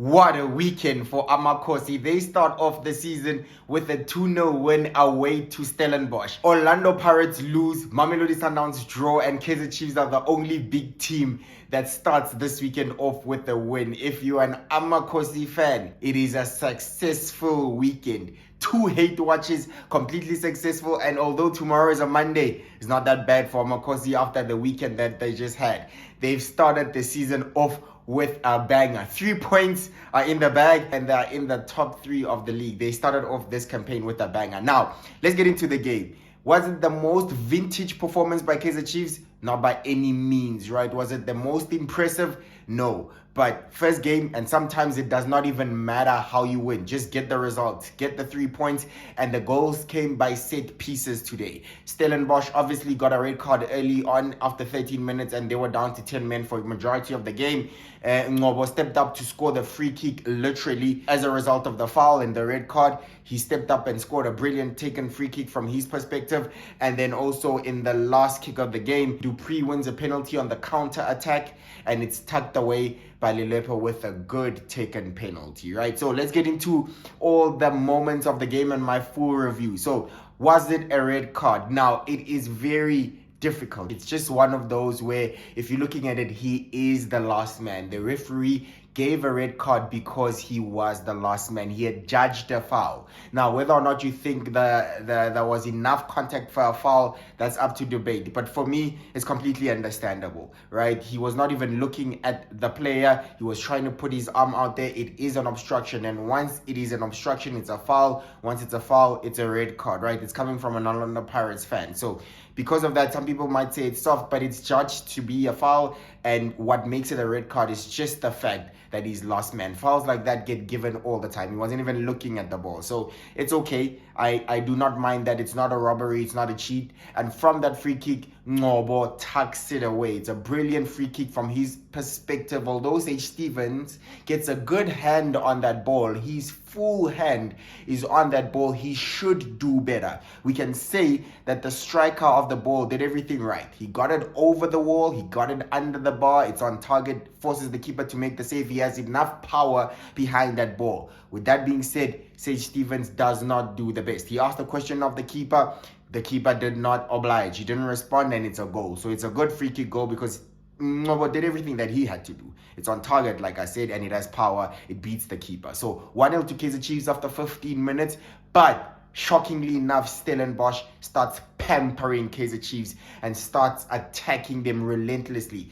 What a weekend for AmaKhosi. They start off the season with a 2-0 win away to Stellenbosch. Orlando Pirates lose, Mamelodi Sundowns draw, and Kaizer Chiefs are the only big team that starts this weekend off with a win. If you're an AmaKhosi fan, it is a successful weekend. 2 hate watches, completely successful, and although tomorrow is a Monday, it's not that bad for AmaKhosi after the weekend that they just had. They've started the season off with a banger. 3 points are in the bag and they're in the top 3 of the league. They started off this campaign with a banger. Now, let's get into the game. Was it the most vintage performance by Kaizer Chiefs? Not by any means, right? Was it the most impressive? No. But first game, and sometimes it does not even matter how you win. Just get the result, get the 3 points, and the goals came by set pieces today. Stellenbosch obviously got a red card early on after 13 minutes, and they were down to 10 men for the majority of the game. Ngobo stepped up to score the free kick literally as a result of the foul and the red card. He stepped up and scored a brilliant taken free kick from his perspective. And then also in the last kick of the game, Dupree wins a penalty on the counter attack, and it's tucked away by Lelepo with a good taken penalty, right? So let's get into all the moments of the game and my full review. So was it a red card? Now, it is very difficult. It's just one of those where if you're looking at it, he is the last man. The referee gave a red card because he was the last man. He had judged a foul. Now, whether or not you think there was enough contact for a foul, that's up to debate. But for me, it's completely understandable, right? He was not even looking at the player. He was trying to put his arm out there. It is an obstruction. And once it is an obstruction, it's a foul. Once it's a foul, it's a red card, right? It's coming from an Orlando Pirates fan. So because of that, some people might say it's soft, but it's judged to be a foul. And what makes it a red card is just the fact that he's last man. Fouls like that get given all the time. He wasn't even looking at the ball. So it's okay. I do not mind that. It's not a robbery. It's not a cheat. And from that free kick, Ngobo tucks it away. It's a brilliant free kick from his perspective. Although Sage Stevens gets a good hand on that ball, his full hand is on that ball. He should do better. We can say that the striker of the ball did everything right. He got it over the wall. He got it under the bar. It's on target, forces the keeper to make the save. He has enough power behind that ball. With that being said, Sage Stevens does not do the best. He asked the question of the keeper. The keeper did not oblige. He didn't respond, and it's a goal. So it's a good free kick goal because Ngobo did everything that he had to do. It's on target, like I said, and it has power. It beats the keeper. So 1-0 to Kaizer Chiefs after 15 minutes. But shockingly enough, Stellenbosch starts pampering Kaizer Chiefs and starts attacking them relentlessly.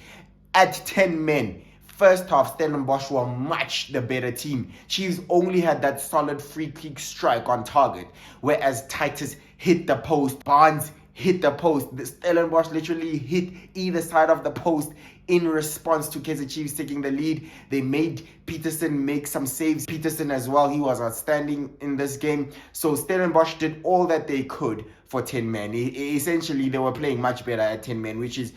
At 10 men, first half, Stellenbosch were much the better team. Chiefs only had that solid free kick strike on target, whereas Titus hit the post, Barnes hit the post. The Stellenbosch literally hit either side of the post in response to Kaizer Chiefs taking the lead. They made Peterson make some saves. Peterson as well, he was outstanding in this game. So Stellenbosch did all that they could for 10 men. Essentially, they were playing much better at 10 men, which is,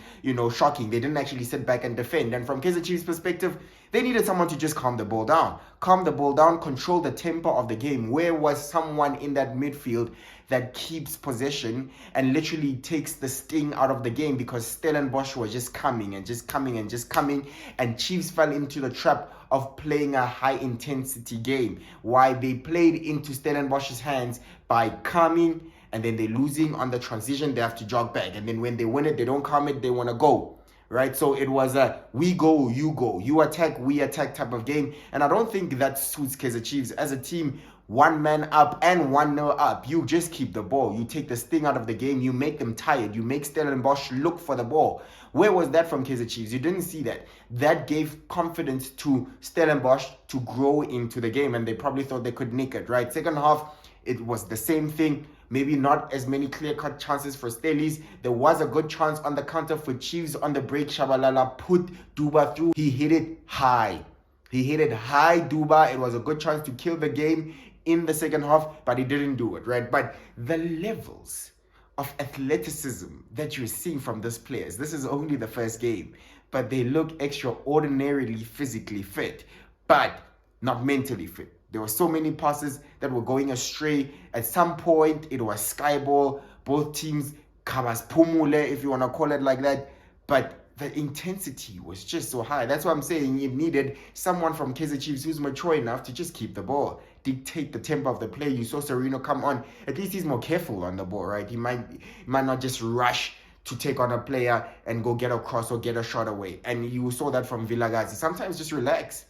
shocking. They didn't actually sit back and defend. And from Kaizer Chiefs' perspective, they needed someone to just calm the ball down. Calm the ball down, control the tempo of the game. Where was someone in that midfield that keeps possession and literally takes the sting out of the game? Because Stellenbosch was just coming and just coming and just coming, and Chiefs fell into the trap of playing a high-intensity game. Why? They played into Stellenbosch's hands by coming, and then they're losing on the transition. They have to jog back, and then when they win it, they don't calm it, they want to go. Right, so it was a we go, you attack, we attack type of game. And I don't think that suits Kaizer Chiefs. As a team, 1 man up and 1-0 up, you just keep the ball. You take the sting out of the game. You make them tired. You make Stellenbosch look for the ball. Where was that from Kaizer Chiefs? You didn't see that. That gave confidence to Stellenbosch to grow into the game, and they probably thought they could nick it, right? Second half, it was the same thing. Maybe not as many clear-cut chances for Stellies. There was a good chance on the counter for Chiefs on the break. Shabalala put Duba through. He hit it high. Duba. It was a good chance to kill the game in the second half, but he didn't do it, right? But the levels of athleticism that you're seeing from these players, this is only the first game, but they look extraordinarily physically fit, but not mentally fit. There were so many passes that were going astray. At some point, it was skyball. Both teams, Kabas Pumule, if you want to call it like that. But the intensity was just so high. That's why I'm saying it needed someone from Kaizer Chiefs who's mature enough to just keep the ball, dictate the tempo of the play. You saw Sereno come on. At least he's more careful on the ball, right? He might not just rush to take on a player and go get a cross or get a shot away. And you saw that from Vilagazi. Sometimes just relax.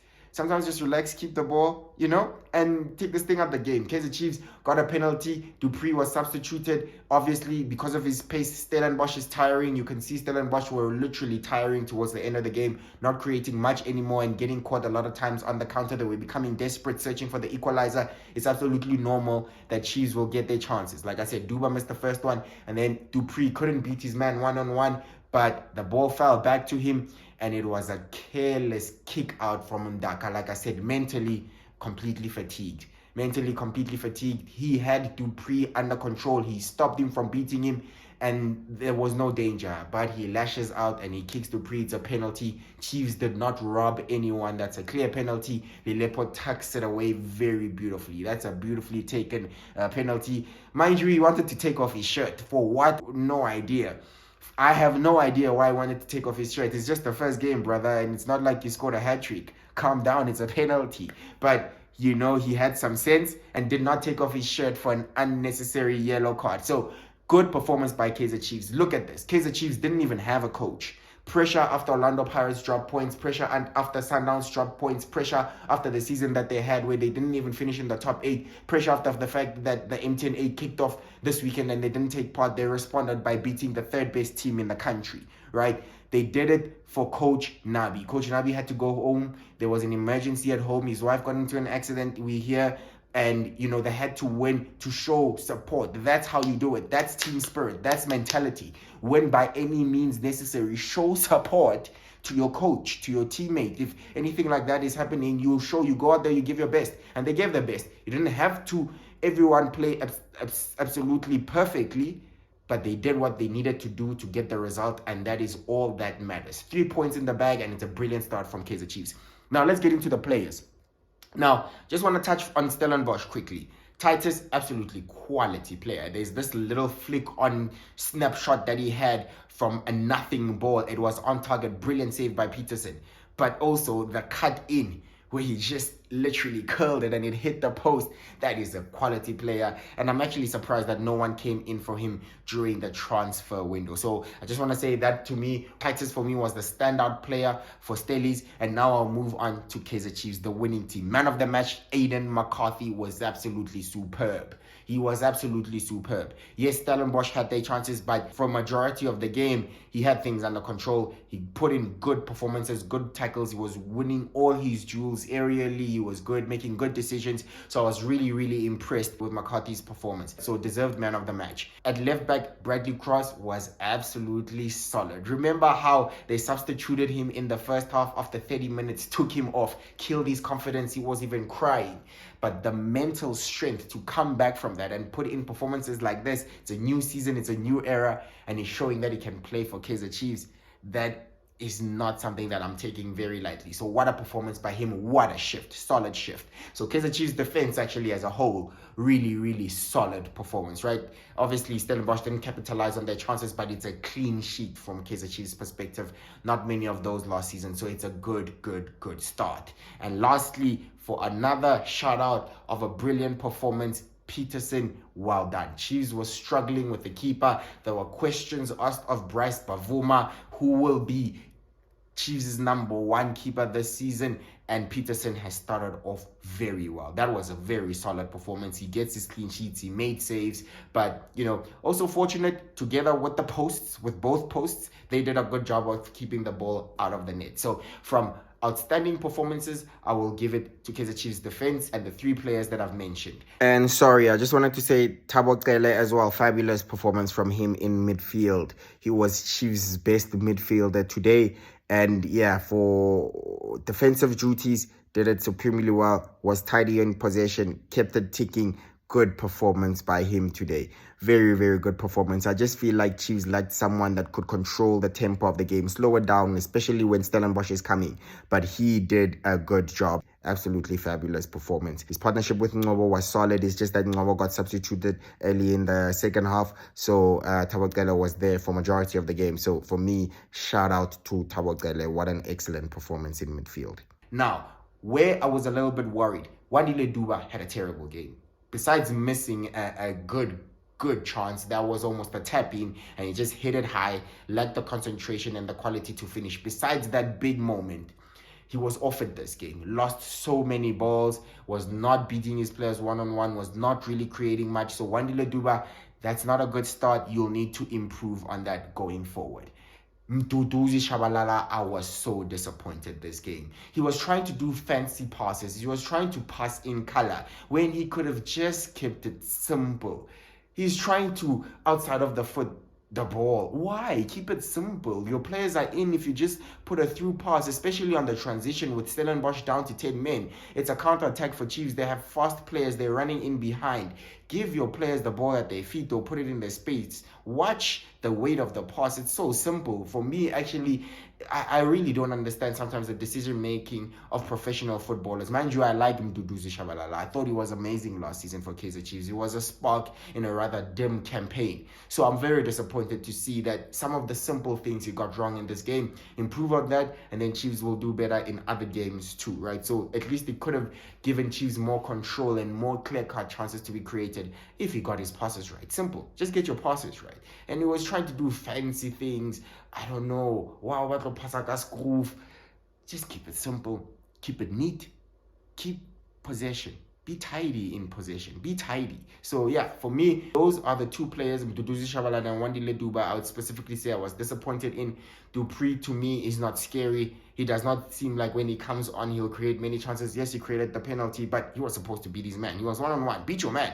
Keep the ball, and take this thing out the game. Kaizer Chiefs got a penalty. Dupree was substituted. Obviously, because of his pace, Stellenbosch is tiring. You can see Stellenbosch were literally tiring towards the end of the game, not creating much anymore and getting caught a lot of times on the counter. They were becoming desperate, searching for the equalizer. It's absolutely normal that Chiefs will get their chances. Like I said, Duba missed the first one, and then Dupree couldn't beat his man one-on-one, but the ball fell back to him, and it was a careless kick out from Ndaka. Like I said, mentally completely fatigued. He had Dupree under control. He stopped him from beating him, and there was no danger. But he lashes out and he kicks Dupree. It's a penalty. Chiefs did not rob anyone. That's a clear penalty. Lelepo tucks it away very beautifully. That's a beautifully taken penalty. Mind you, he wanted to take off his shirt. For what? No idea. I have no idea why he wanted to take off his shirt. It's just the first game, brother, and it's not like you scored a hat trick. Calm down, it's a penalty. But, he had some sense and did not take off his shirt for an unnecessary yellow card. So, good performance by Kaizer Chiefs. Look at this. Kaizer Chiefs didn't even have a coach. Pressure after Orlando Pirates dropped points. Pressure after Sundowns dropped points. Pressure after the season that they had where they didn't even finish in the top 8. Pressure after the fact that the MTN8 kicked off this weekend and they didn't take part. They responded by beating the third best team in the country, right? They did it for Coach Nabi. Coach Nabi had to go home. There was an emergency at home. His wife got into an accident. We hear. And, they had to win to show support. That's how you do it. That's team spirit. That's mentality. Win by any means necessary. Show support to your coach, to your teammate. If anything like that is happening, you go out there, you give your best. And they gave their best. You didn't have to, everyone play absolutely perfectly, but they did what they needed to do to get the result, and that is all that matters. 3 points in the bag, and it's a brilliant start from Kaizer Chiefs. Now, let's get into the players. Now, just want to touch on Stellenbosch quickly. Titus, absolutely quality player. There's this little flick on snapshot that he had from a nothing ball. It was on target, brilliant save by Peterson. But also the cut in where he just literally curled it and it hit the post. That is a quality player. And I'm actually surprised that no one came in for him during the transfer window. So I just want to say that to me, Titus for me was the standout player for Stellies. And now I'll move on to Kaizer Chiefs, the winning team. Man of the match, Aiden McCarthy, was absolutely superb. He was absolutely superb. Yes, Stellenbosch had their chances, but for majority of the game, he had things under control. He put in good performances, good tackles. He was winning all his duels aerially. He was good, making good decisions. So I was really, really impressed with McCarthy's performance. So deserved man of the match. At left back, Bradley Cross was absolutely solid. Remember how they substituted him in the first half after 30 minutes, took him off, killed his confidence. He was even crying. But the mental strength to come back from that and put in performances like this, it's a new season, it's a new era, and he's showing that he can play for Kaizer Chiefs. That is not something that I'm taking very lightly. So what a performance by him. What a shift. Solid shift. So Kaizer Chiefs defense actually as a whole, really, really solid performance, right? Obviously, Stellenbosch didn't capitalize on their chances, but it's a clean sheet from Kaizer Chiefs' perspective. Not many of those last season. So it's a good start. And lastly, for another shout out of a brilliant performance, Peterson, well done. Chiefs was struggling with the keeper. There were questions asked of Bryce Bavuma, who will be Chiefs' number one keeper this season, and Peterson has started off very well. That was a very solid performance. He gets his clean sheets, he made saves, but also fortunate together with the posts, with both posts, they did a good job of keeping the ball out of the net. So from outstanding performances, I will give it to Kaizer Chiefs defense and the 3 players that I've mentioned. And sorry, I just wanted to say Thabo Cele as well. Fabulous performance from him in midfield. He was Chiefs' best midfielder today. And yeah, for defensive duties, did it supremely well, was tidy in possession, kept it ticking. Good performance by him today. Very, very good performance. I just feel like Chiefs lacked someone that could control the tempo of the game, slow it down, especially when Stellenbosch is coming. But he did a good job. Absolutely fabulous performance. His partnership with Ngobo was solid. It's just that Ngobo got substituted early in the second half. So Thabo Gele was there for majority of the game. So for me, shout out to Thabo Gele. What an excellent performance in midfield. Now, where I was a little bit worried, Wandile Duba had a terrible game. Besides missing a good chance that was almost a tap in, and he just hit it high, lacked the concentration and the quality to finish. Besides that big moment, he was off at this game, lost so many balls, was not beating his players one-on-one, was not really creating much. So Wandile Duba, that's not a good start. You'll need to improve on that going forward. Mduduzi Shabalala, I was so disappointed this game. He was trying to do fancy passes. He was trying to pass in color when he could have just kept it simple. He's trying to, outside of the foot, the ball. Why? Keep it simple. Your players are in. If you just put a through pass, especially on the transition with Stellenbosch down to 10 men, it's a counter-attack for Chiefs. They have fast players. They're running in behind. Give your players the ball at their feet or put it in their space. Watch the weight of the pass. It's so simple. For me, actually, I really don't understand sometimes the decision-making of professional footballers. Mind you, I like Mduduzi Shabalala. I thought he was amazing last season for Kaizer Chiefs. He was a spark in a rather dim campaign. So I'm very disappointed to see that some of the simple things he got wrong in this game. Improve on that, and then Chiefs will do better in other games too, right? So at least it could have given Chiefs more control and more clear-cut chances to be created if he got his passes right. Simple. Just get your passes right. And he was trying to do fancy things. I don't know. Wow, what a pass groove. Just keep it simple. Keep it neat. Keep possession. Be tidy in possession. Be tidy. So yeah, for me, those are the two players, Mduduzi Shabalala and Wandile Duba. I would specifically say I was disappointed in. Dupree, to me, is not scary. He does not seem like when he comes on, he'll create many chances. Yes, he created the penalty, but he was supposed to beat his man. He was one-on-one. Beat your man.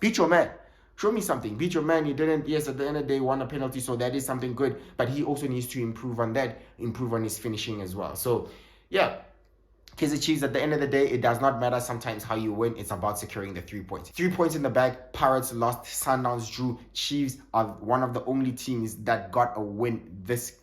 Beat your man. Show me something. Beat your man. He didn't. Yes, at the end of the day, won a penalty, so that is something good. But he also needs to improve on that, improve on his finishing as well. So, yeah. Kaizer Chiefs, at the end of the day, it does not matter sometimes how you win. It's about securing the 3 points. 3 points in the bag. Pirates lost. Sundowns drew. Chiefs are one of the only teams that got a win this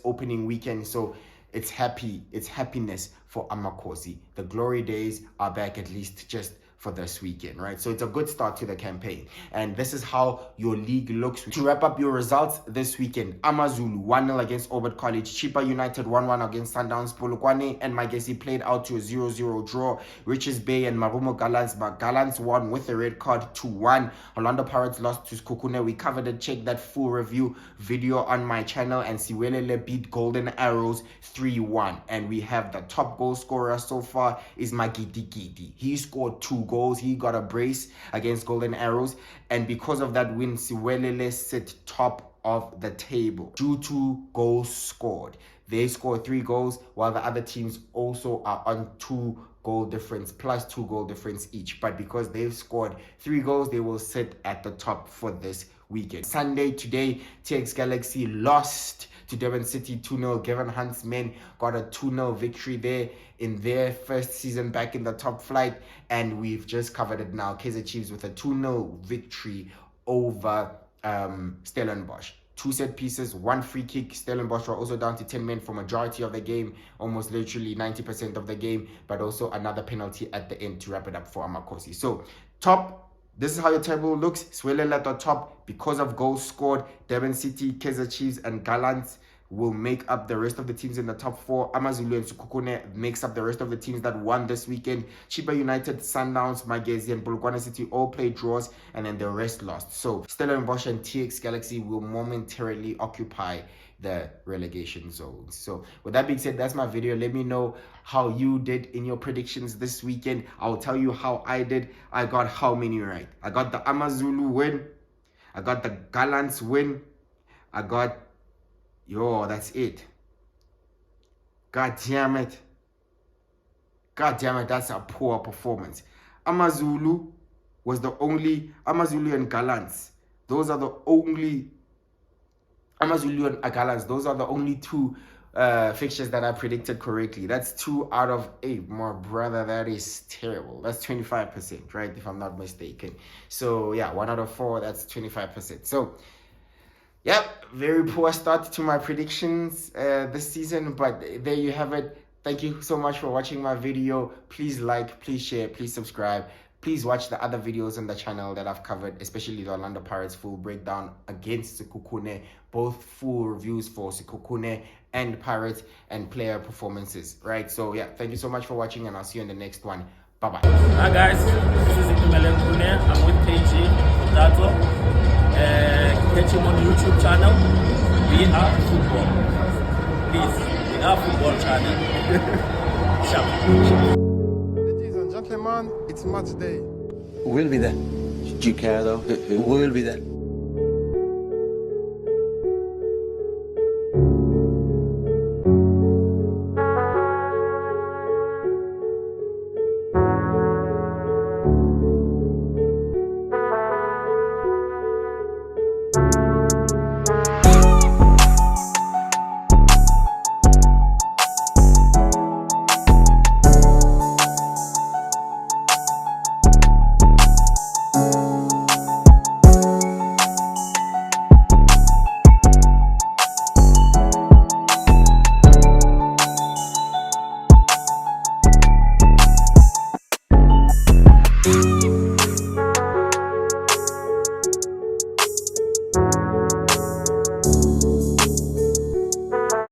opening weekend. So it's happiness for AmaKhosi. The glory days are back, at least just for this weekend, right? So it's a good start to the campaign. And this is how your league looks. To wrap up your results this weekend, AmaZulu 1-0 against Orbit College, Chipa United 1-1 against Sundowns, Polokwane and Magesi played out to a 0-0 draw, Richards Bay and Marumo Gallants, but Gallants won with a red card 2-1. Orlando Pirates lost to Skokune. We covered it. Check that full review video on my channel. And Siwelele beat Golden Arrows 3-1. And we have the top goal scorer so far is Magidi Gidi. He scored 2 goals. He got a brace against Golden Arrows, and because of that win, Siwelele sit top of the table due to goals scored. They scored 3 goals, while the other teams also are on 2 goal difference plus 2 goal difference each. But because they've scored 3 goals, they will sit at the top for this weekend. Sunday today, TX Galaxy lost to Durban City 2-0. Gavin Hunt's men got a 2-0 victory there in their first season back in the top flight, and we've just covered it now. Kaizer Chiefs with a 2-0 victory over Stellenbosch. 2 set pieces, 1 free kick. Stellenbosch were also down to 10 men for majority of the game, almost literally 90% of the game, but also another penalty at the end to wrap it up for AmaKhosi. So top, this is how your table looks. Swelele at the top because of goals scored. Durban City, Kaizer Chiefs and Gallants will make up the rest of the teams in the top 4. AmaZulu and Sekhukhune makes up the rest of the teams that won this weekend. Chipa United, Sundowns, Magesi and Polokwane City all played draws, and then the rest lost. So Stellenbosch and TX Galaxy will momentarily occupy the relegation zones. So with that being said, that's my video. Let me know how you did in your predictions this weekend. I'll tell you how I did. I got how many right? I got the AmaZulu win. I got the Gallants win. I got that's it. God damn it, that's a poor performance. AmaZulu was the only, AmaZulu and Gallants, those are the only, AmaZulu and Gallants, those are the only 2 fixtures that I predicted correctly. That's 2 out of 8. My brother, that is terrible. That's 25%, right? If I'm not mistaken. So yeah, 1 out of 4, that's 25%. So yep, very poor start to my predictions this season, but there you have it. thank you so much for watching my video. Please like, please share, please subscribe. Please watch the other videos on the channel that I've covered, especially the Orlando Pirates full breakdown against Sekhukhune, both full reviews for Sekhukhune and Pirates and player performances, right? So yeah, thank you so much for watching, and I'll see you in the next one. Bye-bye. Hi guys, this is Stellenbosch. I'm with KG Tato. Catch him on YouTube channel. We are football. Please, we are football channel. Sharp. Ladies and gentlemen, it's match day. We'll be there. Do you care though? We will be there.